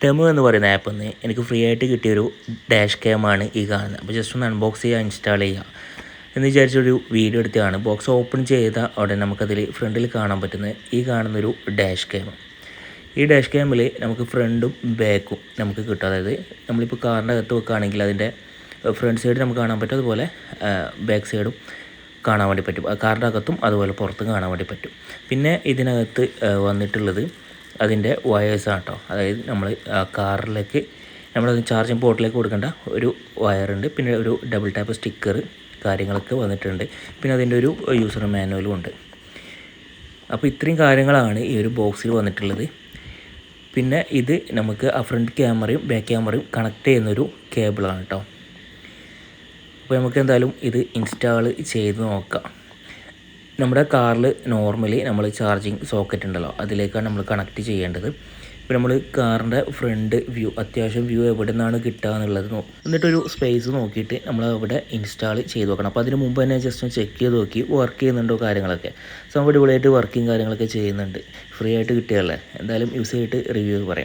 Temu എന്ന് പറയുന്ന ആപ്പിൽ നിന്ന് എനിക്ക് ഫ്രീ ആയിട്ട് കിട്ടിയൊരു ഡാഷ് ക്യാമാണ് ഈ കാണുന്നത്. അപ്പോൾ ജസ്റ്റ് ഒന്ന് അൺബോക്സ് ചെയ്യുക, ഇൻസ്റ്റാൾ ചെയ്യുക എന്ന് വിചാരിച്ചൊരു വീഡിയോ എടുത്തതാണ്. ബോക്സ് ഓപ്പൺ ചെയ്ത ഉടനെ നമുക്കതിൽ ഫ്രണ്ടിൽ കാണാൻ പറ്റുന്നത് ഈ കാണുന്നൊരു ഡാഷ് ക്യാം. ഈ ഡാഷ് ക്യാമിൽ നമുക്ക് ഫ്രണ്ടും ബാക്കും നമുക്ക് കിട്ടും. അതായത് നമ്മളിപ്പോൾ കാറിൻ്റെ അകത്ത് വെക്കുകയാണെങ്കിൽ അതിൻ്റെ ഫ്രണ്ട് സൈഡ് നമുക്ക് കാണാൻ പറ്റും, അതുപോലെ ബാക്ക് സൈഡും കാണാൻ വേണ്ടി പറ്റും. കാറിൻ്റെ അകത്തും അതുപോലെ പുറത്തും കാണാൻ വേണ്ടി പറ്റും. പിന്നെ ഇതിനകത്ത് വന്നിട്ടുള്ളത് അതിൻ്റെ വയേഴ്സാണ് കേട്ടോ. അതായത് നമ്മൾ കാറിലേക്ക് നമ്മളത് ചാർജിങ് പോർട്ടിലേക്ക് കൊടുക്കേണ്ട ഒരു വയറുണ്ട്. പിന്നെ ഒരു ഡബിൾ ടാപ്പ് സ്റ്റിക്കർ കാര്യങ്ങളൊക്കെ വന്നിട്ടുണ്ട്. പിന്നെ അതിൻ്റെ ഒരു യൂസർ മാനുവലും ഉണ്ട്. അപ്പോൾ ഇത്രയും കാര്യങ്ങളാണ് ഈ ഒരു ബോക്സിൽ വന്നിട്ടുള്ളത്. പിന്നെ ഇത് നമുക്ക് ഫ്രണ്ട് ക്യാമറയും ബാക്ക് ക്യാമറയും കണക്ട് ചെയ്യുന്നൊരു കേബിളാണ് കേട്ടോ. അപ്പോൾ നമുക്ക് എന്തായാലും ഇത് ഇൻസ്റ്റാൾ ചെയ്ത് നോക്കാം. നമ്മുടെ കാറിൽ നോർമലി നമ്മൾ ചാർജിങ് സോക്കറ്റ് ഉണ്ടല്ലോ, അതിലേക്കാണ് നമ്മൾ കണക്ട് ചെയ്യേണ്ടത്. ഇപ്പോൾ നമ്മൾ കാറിൻ്റെ ഫ്രണ്ട് വ്യൂ, അത്യാവശ്യം വ്യൂ എവിടെ നിന്നാണ് കിട്ടുക എന്നുള്ളത് എന്നിട്ടൊരു സ്പേസ് നോക്കിയിട്ട് നമ്മൾ അവിടെ ഇൻസ്റ്റാൾ ചെയ്ത് നോക്കണം. അപ്പോൾ അതിന് മുമ്പ് തന്നെ ജസ്റ്റ് ഒന്ന് ചെക്ക് ചെയ്ത് നോക്കി വർക്ക് ചെയ്യുന്നുണ്ടോ കാര്യങ്ങളൊക്കെ. സോ അടിപൊളിയായിട്ട് വർക്കിംഗ് കാര്യങ്ങളൊക്കെ ചെയ്യുന്നുണ്ട്. ഫ്രീ ആയിട്ട് കിട്ടിയതല്ലേ, എന്തായാലും യൂസ് ചെയ്തിട്ട് റിവ്യൂ പറയാം.